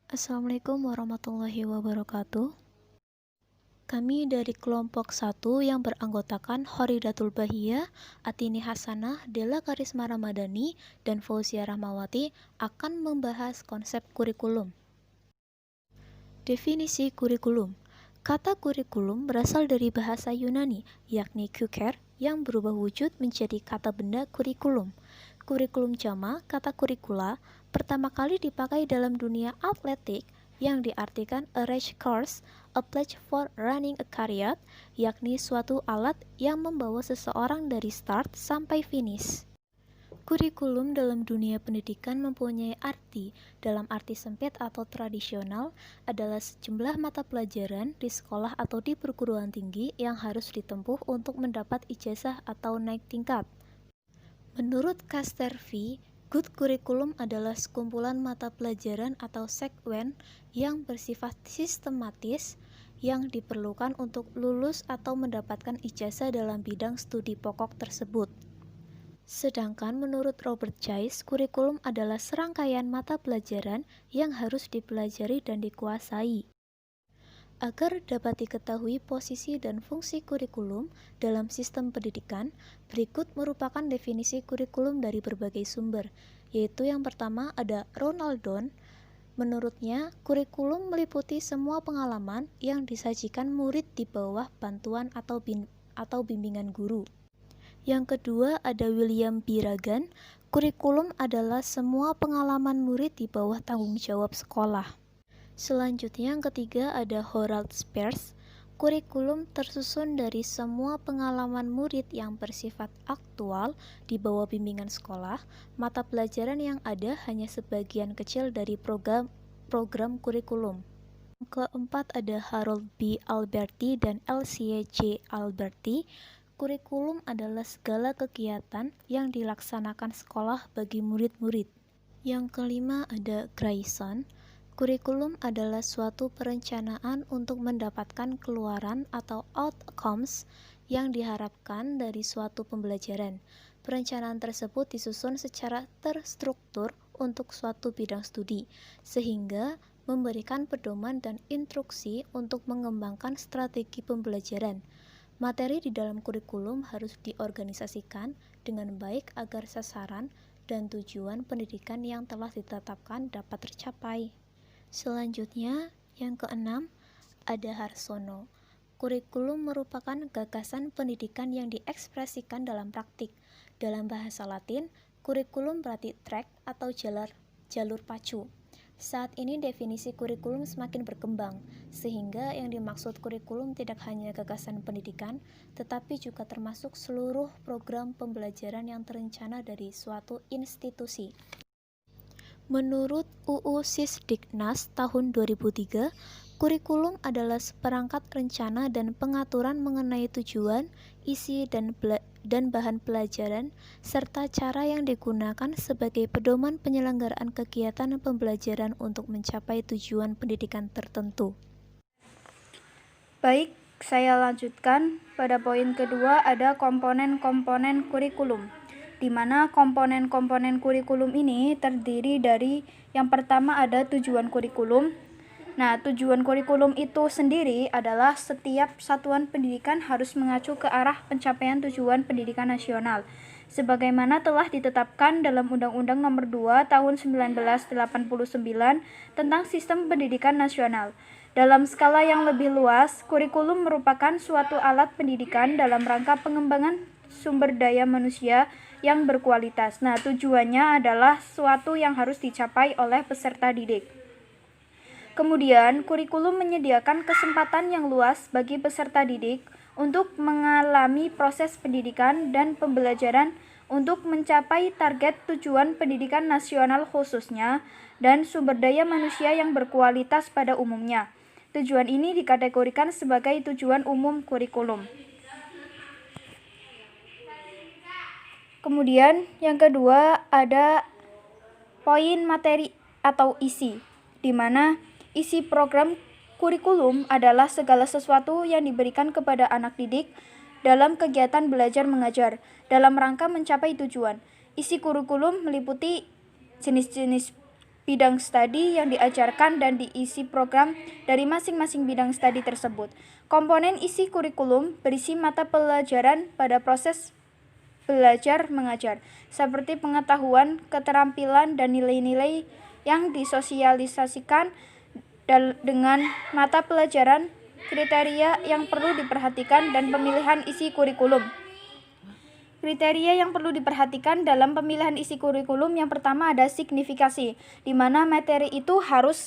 Assalamualaikum warahmatullahi wabarakatuh. Kami dari kelompok 1 yang beranggotakan Horidatul Bahiyah, Atini Hasanah, Della Karisma Ramadhani, dan Fauzia Rahmawati akan membahas konsep kurikulum. Definisi kurikulum. Kata kurikulum berasal dari bahasa Yunani, yakni kuker, yang berubah wujud menjadi kata benda kurikulum. Kurikulum jamak kata kurikula pertama kali dipakai dalam dunia atletik yang diartikan a race course, a pledge for running a chariot, yakni suatu alat yang membawa seseorang dari start sampai finish. Kurikulum dalam dunia pendidikan mempunyai arti. Dalam arti sempit atau tradisional adalah sejumlah mata pelajaran di sekolah atau di perguruan tinggi yang harus ditempuh untuk mendapat ijazah atau naik tingkat. Menurut Caster V, good curriculum adalah sekumpulan mata pelajaran atau sekuen yang bersifat sistematis yang diperlukan untuk lulus atau mendapatkan ijazah dalam bidang studi pokok tersebut. Sedangkan menurut Robert Chase, kurikulum adalah serangkaian mata pelajaran yang harus dipelajari dan dikuasai. Agar dapat diketahui posisi dan fungsi kurikulum dalam sistem pendidikan, berikut merupakan definisi kurikulum dari berbagai sumber, yaitu yang pertama ada Ronald Down. Menurutnya, kurikulum meliputi semua pengalaman yang disajikan murid di bawah bantuan atau bimbingan guru. Yang kedua ada William B. Ragan, kurikulum adalah semua pengalaman murid di bawah tanggung jawab sekolah. Selanjutnya yang ketiga ada Harold Spears, kurikulum tersusun dari semua pengalaman murid yang bersifat aktual di bawah bimbingan sekolah. Mata pelajaran yang ada hanya sebagian kecil dari program kurikulum. Keempat ada Harold B. Alberti dan Elsie J. Alberti. Kurikulum adalah segala kegiatan yang dilaksanakan sekolah bagi murid-murid. Yang kelima ada Grayson. Kurikulum adalah suatu perencanaan untuk mendapatkan keluaran atau outcomes yang diharapkan dari suatu pembelajaran. Perencanaan tersebut disusun secara terstruktur untuk suatu bidang studi, sehingga memberikan pedoman dan instruksi untuk mengembangkan strategi pembelajaran. Materi di dalam kurikulum harus diorganisasikan dengan baik agar sasaran dan tujuan pendidikan yang telah ditetapkan dapat tercapai. Selanjutnya, yang keenam, ada Harsono. Kurikulum merupakan gagasan pendidikan yang diekspresikan dalam praktik. Dalam bahasa Latin, kurikulum berarti track atau jalur pacu. Saat ini definisi kurikulum semakin berkembang, sehingga yang dimaksud kurikulum tidak hanya gagasan pendidikan, tetapi juga termasuk seluruh program pembelajaran yang terencana dari suatu institusi. Menurut UU Sisdiknas tahun 2003, kurikulum adalah seperangkat rencana dan pengaturan mengenai tujuan, isi, dan bahan pelajaran, serta cara yang digunakan sebagai pedoman penyelenggaraan kegiatan pembelajaran untuk mencapai tujuan pendidikan tertentu. Baik, saya lanjutkan. Pada poin kedua ada komponen-komponen kurikulum, di mana komponen-komponen kurikulum ini terdiri dari yang pertama ada tujuan kurikulum. Nah, tujuan kurikulum itu sendiri adalah setiap satuan pendidikan harus mengacu ke arah pencapaian tujuan pendidikan nasional, sebagaimana telah ditetapkan dalam Undang-Undang Nomor 2 Tahun 1989 tentang Sistem Pendidikan Nasional. Dalam skala yang lebih luas, kurikulum merupakan suatu alat pendidikan dalam rangka pengembangan sumber daya manusia yang berkualitas. Nah, tujuannya adalah suatu yang harus dicapai oleh peserta didik. Kemudian, kurikulum menyediakan kesempatan yang luas bagi peserta didik untuk mengalami proses pendidikan dan pembelajaran untuk mencapai target tujuan pendidikan nasional khususnya dan sumber daya manusia yang berkualitas pada umumnya. Tujuan ini dikategorikan sebagai tujuan umum kurikulum. Kemudian, yang kedua ada poin materi atau isi, di mana isi program kurikulum adalah segala sesuatu yang diberikan kepada anak didik dalam kegiatan belajar mengajar dalam rangka mencapai tujuan. Isi kurikulum meliputi jenis-jenis bidang studi yang diajarkan dan diisi program dari masing-masing bidang studi tersebut. Komponen isi kurikulum berisi mata pelajaran pada proses belajar mengajar, seperti pengetahuan, keterampilan, dan nilai-nilai yang disosialisasikan dengan mata pelajaran, kriteria yang perlu diperhatikan, dan pemilihan isi kurikulum. Kriteria yang perlu diperhatikan dalam pemilihan isi kurikulum yang pertama ada signifikasi, di mana materi itu harus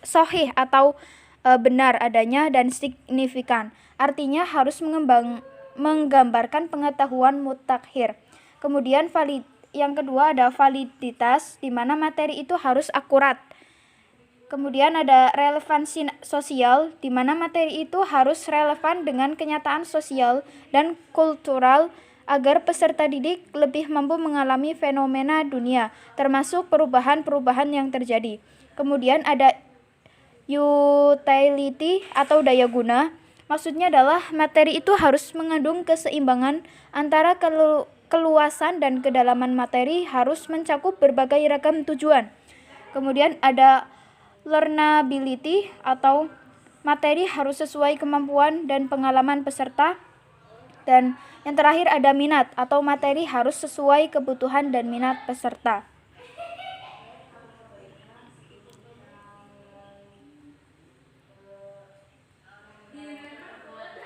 sahih atau benar adanya dan signifikan. Artinya harus menggambarkan pengetahuan mutakhir. Kemudian yang kedua ada validitas, di mana materi itu harus akurat. Kemudian ada relevansi sosial, di mana materi itu harus relevan dengan kenyataan sosial dan kultural agar peserta didik lebih mampu mengalami fenomena dunia, termasuk perubahan-perubahan yang terjadi. Kemudian ada utility atau daya guna. Maksudnya adalah materi itu harus mengandung keseimbangan antara keluasan dan kedalaman materi, harus mencakup berbagai ragam tujuan. Kemudian ada learnability atau materi harus sesuai kemampuan dan pengalaman peserta. Dan yang terakhir ada minat atau materi harus sesuai kebutuhan dan minat peserta.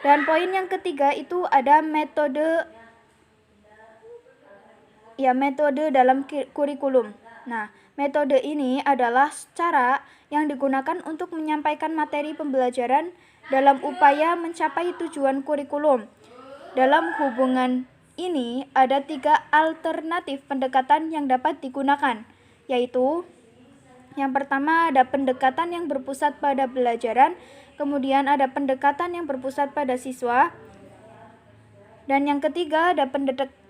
Dan poin yang ketiga itu ada metode dalam kurikulum. Nah, metode ini adalah cara yang digunakan untuk menyampaikan materi pembelajaran dalam upaya mencapai tujuan kurikulum. Dalam hubungan ini ada 3 alternatif pendekatan yang dapat digunakan, yaitu yang pertama ada pendekatan yang berpusat pada pelajaran, kemudian ada pendekatan yang berpusat pada siswa, dan yang ketiga ada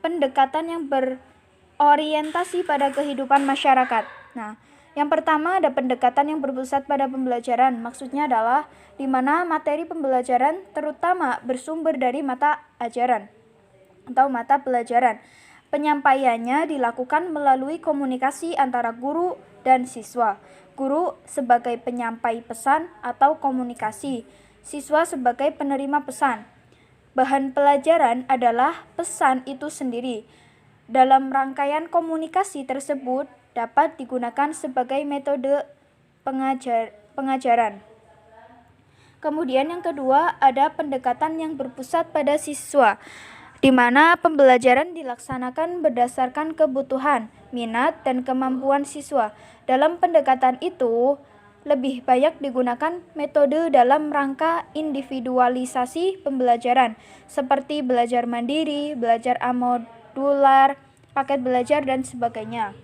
pendekatan yang berorientasi pada kehidupan masyarakat. Nah, yang pertama ada pendekatan yang berpusat pada pembelajaran. Maksudnya adalah di mana materi pembelajaran terutama bersumber dari mata ajaran atau mata pelajaran. Penyampaiannya dilakukan melalui komunikasi antara guru dan siswa. Guru sebagai penyampai pesan atau komunikasi, siswa sebagai penerima pesan. Bahan pelajaran adalah pesan itu sendiri. Dalam rangkaian komunikasi tersebut dapat digunakan sebagai metode pengajaran. Kemudian yang kedua ada pendekatan yang berpusat pada siswa, di mana pembelajaran dilaksanakan berdasarkan kebutuhan, minat, dan kemampuan siswa. Dalam pendekatan itu, lebih banyak digunakan metode dalam rangka individualisasi pembelajaran, seperti belajar mandiri, belajar amodular, paket belajar, dan sebagainya.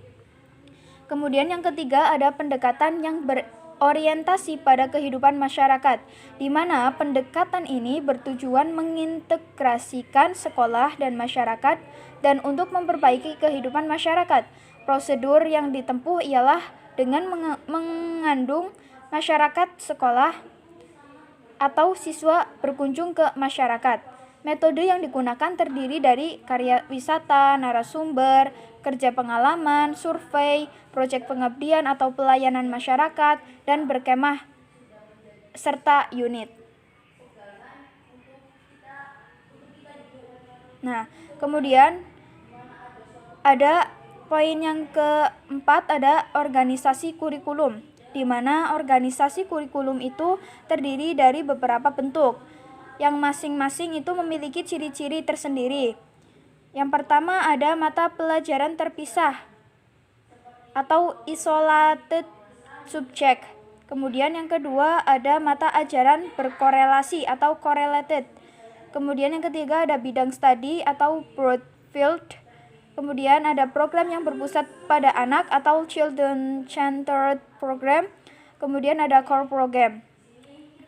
Kemudian yang ketiga ada pendekatan yang berorientasi pada kehidupan masyarakat, di mana pendekatan ini bertujuan mengintegrasikan sekolah dan masyarakat dan untuk memperbaiki kehidupan masyarakat. Prosedur yang ditempuh ialah dengan mengandung masyarakat sekolah atau siswa berkunjung ke masyarakat. Metode yang digunakan terdiri dari karya wisata, narasumber, kerja pengalaman, survei, proyek pengabdian atau pelayanan masyarakat, dan berkemah serta unit. Nah, kemudian ada poin yang keempat ada organisasi kurikulum, di mana organisasi kurikulum itu terdiri dari beberapa bentuk, yang masing-masing itu memiliki ciri-ciri tersendiri. Yang pertama ada mata pelajaran terpisah atau isolated subject. Kemudian yang kedua ada mata ajaran berkorelasi atau correlated. Kemudian yang ketiga ada bidang studi atau broad field. Kemudian ada program yang berpusat pada anak atau children centered program. Kemudian ada core program.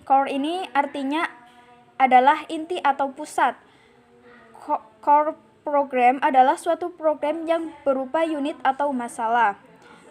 Core ini artinya adalah inti atau pusat. Core program adalah suatu program yang berupa unit atau masalah.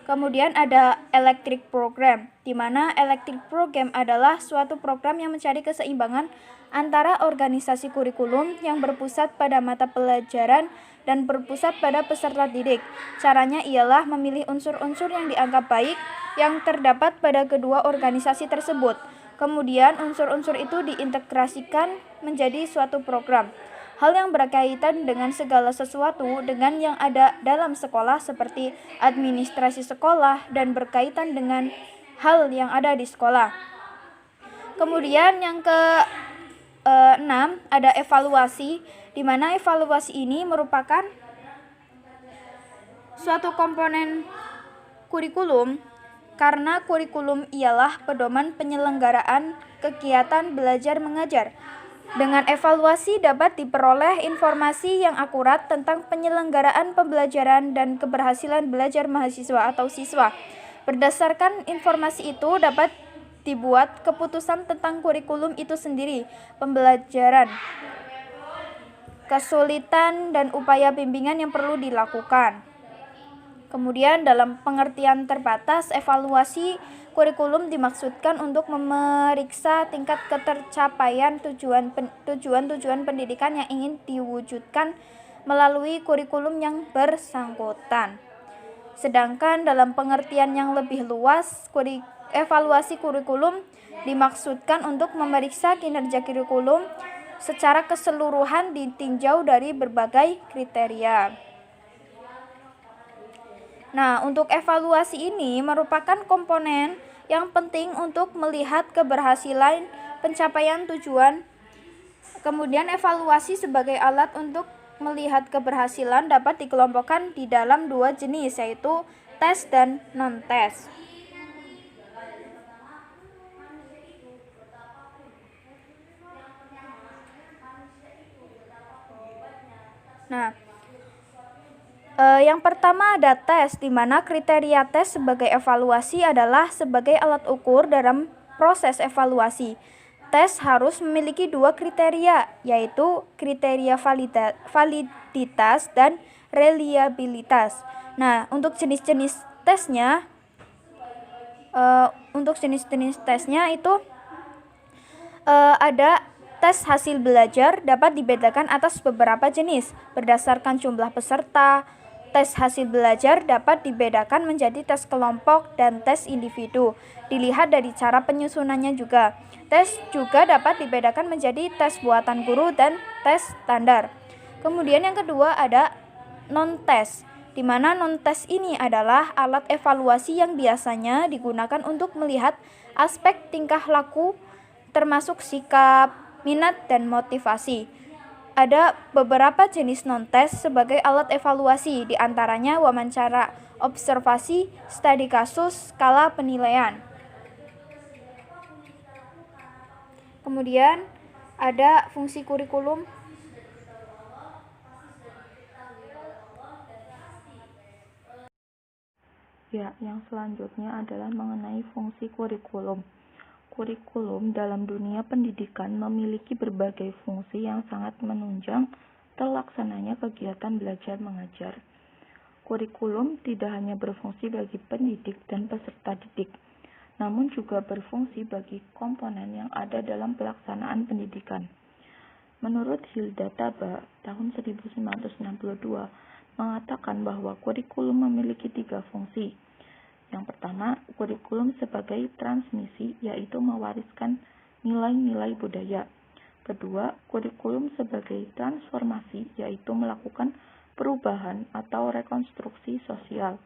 Kemudian ada electric program, di mana electric program adalah suatu program yang mencari keseimbangan antara organisasi kurikulum yang berpusat pada mata pelajaran dan berpusat pada peserta didik. Caranya ialah memilih unsur-unsur yang dianggap baik yang terdapat pada kedua organisasi tersebut. Kemudian unsur-unsur itu diintegrasikan menjadi suatu program. Hal yang berkaitan dengan segala sesuatu dengan yang ada dalam sekolah seperti administrasi sekolah dan berkaitan dengan hal yang ada di sekolah. Kemudian yang ke-6 ada evaluasi, di mana evaluasi ini merupakan suatu komponen kurikulum karena kurikulum ialah pedoman penyelenggaraan kegiatan belajar mengajar. Dengan evaluasi dapat diperoleh informasi yang akurat tentang penyelenggaraan pembelajaran dan keberhasilan belajar mahasiswa atau siswa. Berdasarkan informasi itu dapat dibuat keputusan tentang kurikulum itu sendiri, pembelajaran, kesulitan dan upaya bimbingan yang perlu dilakukan. Kemudian dalam pengertian terbatas, evaluasi kurikulum dimaksudkan untuk memeriksa tingkat ketercapaian tujuan pendidikan yang ingin diwujudkan melalui kurikulum yang bersangkutan. Sedangkan dalam pengertian yang lebih luas, evaluasi kurikulum dimaksudkan untuk memeriksa kinerja kurikulum secara keseluruhan ditinjau dari berbagai kriteria. Nah, untuk evaluasi ini merupakan komponen yang penting untuk melihat keberhasilan pencapaian tujuan. Kemudian evaluasi sebagai alat untuk melihat keberhasilan dapat dikelompokkan di dalam dua jenis, yaitu tes dan non-tes. Nah, yang pertama ada tes, di mana kriteria tes sebagai evaluasi adalah sebagai alat ukur dalam proses evaluasi. Tes harus memiliki dua kriteria, yaitu kriteria validitas dan reliabilitas. Nah, untuk jenis-jenis tesnya, itu ada tes hasil belajar dapat dibedakan atas beberapa jenis berdasarkan jumlah peserta. Tes hasil belajar dapat dibedakan menjadi tes kelompok dan tes individu. Dilihat dari cara penyusunannya juga. Tes juga dapat dibedakan menjadi tes buatan guru dan tes standar. Kemudian yang kedua ada non-tes, di mana non-tes ini adalah alat evaluasi yang biasanya digunakan untuk melihat aspek tingkah laku termasuk sikap, minat, dan motivasi. Ada beberapa jenis non-tes sebagai alat evaluasi, di antaranya wawancara, observasi, studi kasus, skala penilaian. Kemudian ada fungsi kurikulum. Ya, yang selanjutnya adalah mengenai fungsi kurikulum. Kurikulum dalam dunia pendidikan memiliki berbagai fungsi yang sangat menunjang terlaksananya kegiatan belajar mengajar. Kurikulum tidak hanya berfungsi bagi pendidik dan peserta didik, namun juga berfungsi bagi komponen yang ada dalam pelaksanaan pendidikan. Menurut Hilda Taba, tahun 1962, mengatakan bahwa kurikulum memiliki 3 fungsi. Yang pertama, kurikulum sebagai transmisi, yaitu mewariskan nilai-nilai budaya. Kedua, kurikulum sebagai transformasi, yaitu melakukan perubahan atau rekonstruksi sosial.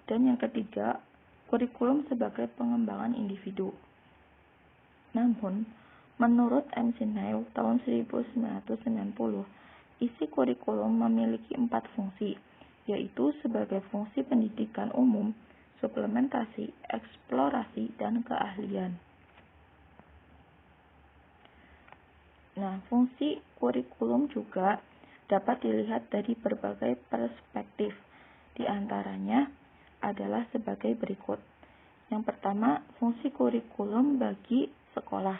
Dan yang ketiga, kurikulum sebagai pengembangan individu. Namun, menurut McNeil tahun 1990, isi kurikulum memiliki 4 fungsi, yaitu sebagai fungsi pendidikan umum, suplementasi, eksplorasi, dan keahlian. Nah, fungsi kurikulum juga dapat dilihat dari berbagai perspektif. Di antaranya adalah sebagai berikut. Yang pertama, fungsi kurikulum bagi sekolah.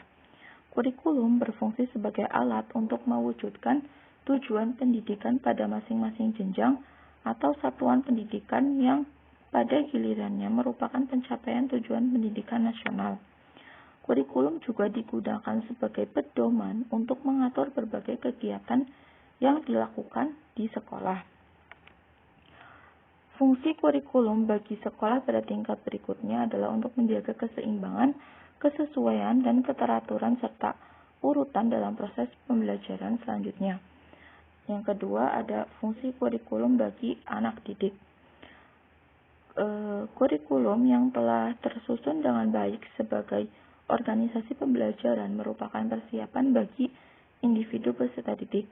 Kurikulum berfungsi sebagai alat untuk mewujudkan tujuan pendidikan pada masing-masing jenjang atau satuan pendidikan yang pada gilirannya merupakan pencapaian tujuan pendidikan nasional. Kurikulum juga digunakan sebagai pedoman untuk mengatur berbagai kegiatan yang dilakukan di sekolah. Fungsi kurikulum bagi sekolah pada tingkat berikutnya adalah untuk menjaga keseimbangan, kesesuaian, dan keteraturan serta urutan dalam proses pembelajaran selanjutnya. Yang kedua ada fungsi kurikulum bagi anak didik. Kurikulum yang telah tersusun dengan baik sebagai organisasi pembelajaran merupakan persiapan bagi individu peserta didik.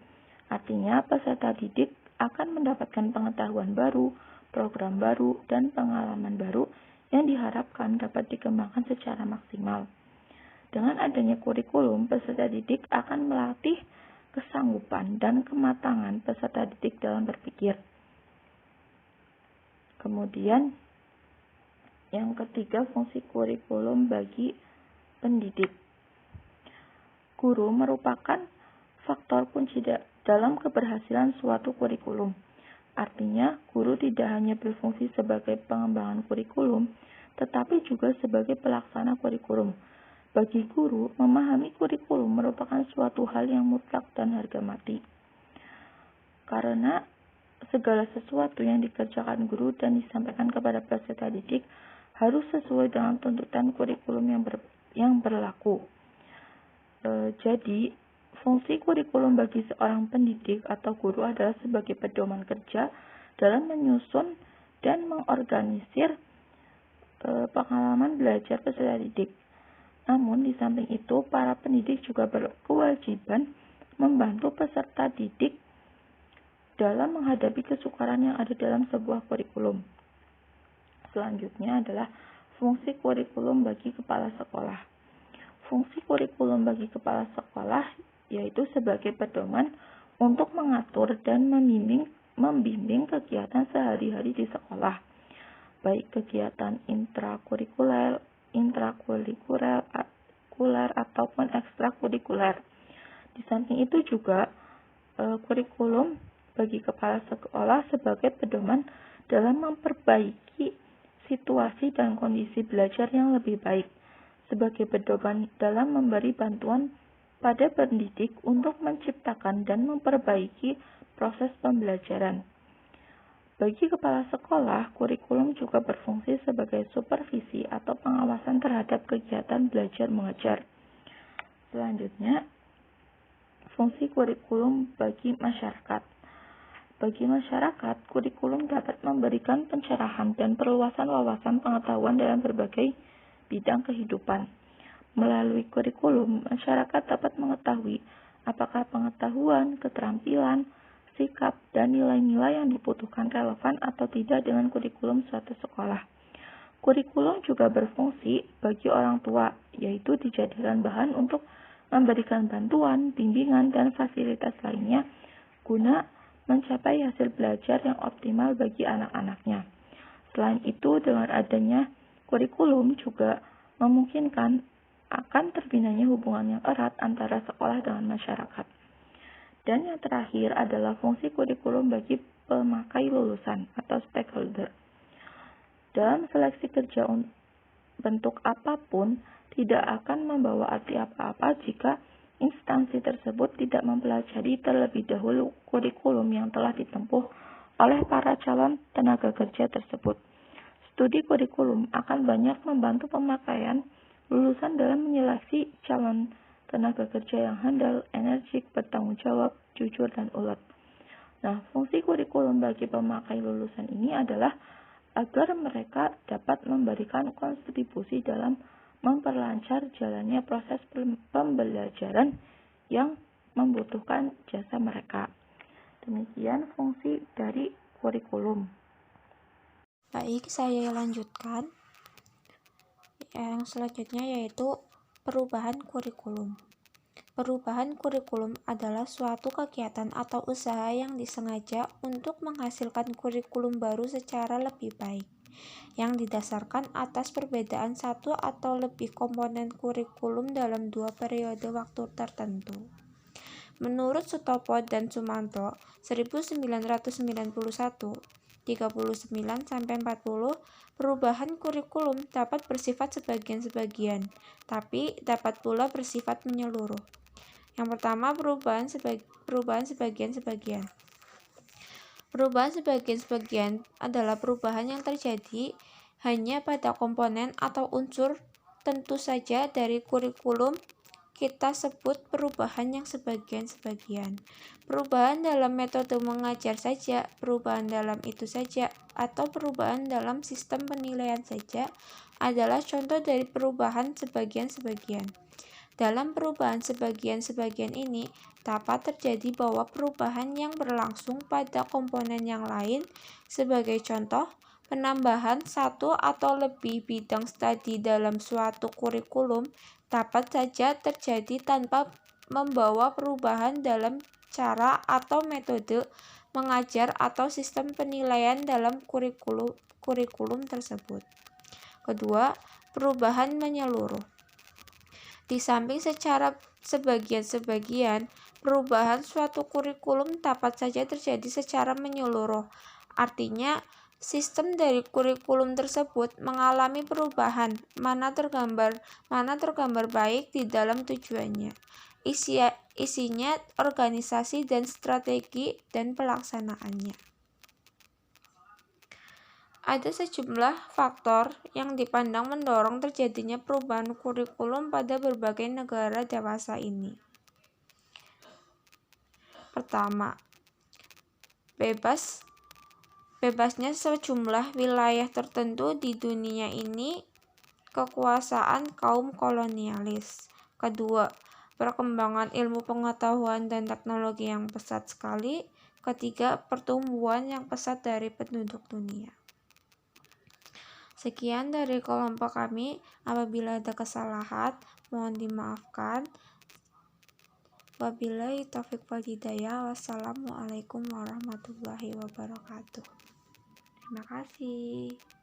Artinya, peserta didik akan mendapatkan pengetahuan baru, program baru, dan pengalaman baru yang diharapkan dapat dikembangkan secara maksimal. Dengan adanya kurikulum, peserta didik akan melatih kesanggupan dan kematangan peserta didik dalam berpikir. Kemudian, yang ketiga, fungsi kurikulum bagi pendidik. Guru merupakan faktor kunci dalam keberhasilan suatu kurikulum. Artinya, guru tidak hanya berfungsi sebagai pengembangan kurikulum, tetapi juga sebagai pelaksana kurikulum. Bagi guru, memahami kurikulum merupakan suatu hal yang mutlak dan harga mati. Karena segala sesuatu yang dikerjakan guru dan disampaikan kepada peserta didik harus sesuai dengan tuntutan kurikulum yang berlaku. Jadi, fungsi kurikulum bagi seorang pendidik atau guru adalah sebagai pedoman kerja dalam menyusun dan mengorganisir pengalaman belajar peserta didik. Namun, di samping itu, para pendidik juga berkewajiban membantu peserta didik dalam menghadapi kesukaran yang ada dalam sebuah kurikulum. Selanjutnya adalah fungsi kurikulum bagi kepala sekolah. Fungsi kurikulum bagi kepala sekolah yaitu sebagai pedoman untuk mengatur dan membimbing kegiatan sehari-hari di sekolah, baik kegiatan intrakurikuler, ataupun ekstrakurikuler. Di samping itu juga kurikulum bagi kepala sekolah sebagai pedoman dalam memperbaiki situasi dan kondisi belajar yang lebih baik, sebagai pedoman dalam memberi bantuan pada pendidik untuk menciptakan dan memperbaiki proses pembelajaran. Bagi kepala sekolah, kurikulum juga berfungsi sebagai supervisi atau pengawasan terhadap kegiatan belajar mengajar. Selanjutnya, fungsi kurikulum bagi masyarakat. Bagi masyarakat, kurikulum dapat memberikan pencerahan dan perluasan wawasan pengetahuan dalam berbagai bidang kehidupan. Melalui kurikulum, masyarakat dapat mengetahui apakah pengetahuan, keterampilan, sikap, dan nilai-nilai yang dibutuhkan relevan atau tidak dengan kurikulum suatu sekolah. Kurikulum juga berfungsi bagi orang tua, yaitu dijadikan bahan untuk memberikan bantuan, bimbingan, dan fasilitas lainnya guna mencapai hasil belajar yang optimal bagi anak-anaknya. Selain itu, dengan adanya kurikulum juga memungkinkan akan terbinanya hubungan yang erat antara sekolah dengan masyarakat. Dan yang terakhir adalah fungsi kurikulum bagi pemakai lulusan atau stakeholder. Dalam seleksi kerja bentuk apapun, tidak akan membawa arti apa-apa jika instansi tersebut tidak mempelajari terlebih dahulu kurikulum yang telah ditempuh oleh para calon tenaga kerja tersebut. Studi kurikulum akan banyak membantu pemakaian lulusan dalam menyeleksi calon tenaga kerja yang handal, energik, bertanggung jawab, jujur, dan ulet. Nah, fungsi kurikulum bagi pemakai lulusan ini adalah agar mereka dapat memberikan kontribusi dalam memperlancar jalannya proses pembelajaran yang membutuhkan jasa mereka. Demikian fungsi dari kurikulum. Baik, saya lanjutkan. Yang selanjutnya yaitu perubahan kurikulum. Perubahan kurikulum adalah suatu kegiatan atau usaha yang disengaja untuk menghasilkan kurikulum baru secara lebih baik, yang didasarkan atas perbedaan satu atau lebih komponen kurikulum dalam dua periode waktu tertentu. Menurut Sutopo dan Sumanto, 1991, 39-40, perubahan kurikulum dapat bersifat sebagian-sebagian, tapi dapat pula bersifat menyeluruh. Yang pertama, perubahan sebagian-sebagian. Perubahan sebagian-sebagian adalah perubahan yang terjadi hanya pada komponen atau unsur tentu saja dari kurikulum. Kita sebut perubahan yang sebagian-sebagian. Perubahan dalam metode mengajar saja, perubahan dalam itu saja, atau perubahan dalam sistem penilaian saja adalah contoh dari perubahan sebagian-sebagian. Dalam perubahan sebagian-sebagian ini, dapat terjadi bahwa perubahan yang berlangsung pada komponen yang lain, sebagai contoh, penambahan satu atau lebih bidang studi dalam suatu kurikulum, dapat saja terjadi tanpa membawa perubahan dalam cara atau metode mengajar atau sistem penilaian dalam kurikulum tersebut. Kedua, perubahan menyeluruh. Di samping secara sebagian-sebagian, perubahan suatu kurikulum dapat saja terjadi secara menyeluruh. Artinya, sistem dari kurikulum tersebut mengalami perubahan, mana tergambar baik di dalam tujuannya, isinya, organisasi dan strategi dan pelaksanaannya. Ada sejumlah faktor yang dipandang mendorong terjadinya perubahan kurikulum pada berbagai negara dewasa ini. Pertama, bebasnya sejumlah wilayah tertentu di dunia ini, kekuasaan kaum kolonialis. Kedua, perkembangan ilmu pengetahuan dan teknologi yang pesat sekali. Ketiga, pertumbuhan yang pesat dari penduduk dunia. Sekian dari kelompok kami. Apabila ada kesalahan, mohon dimaafkan. Wabillahi taufiq wal hidayah. Wassalamualaikum warahmatullahi wabarakatuh. Terima kasih.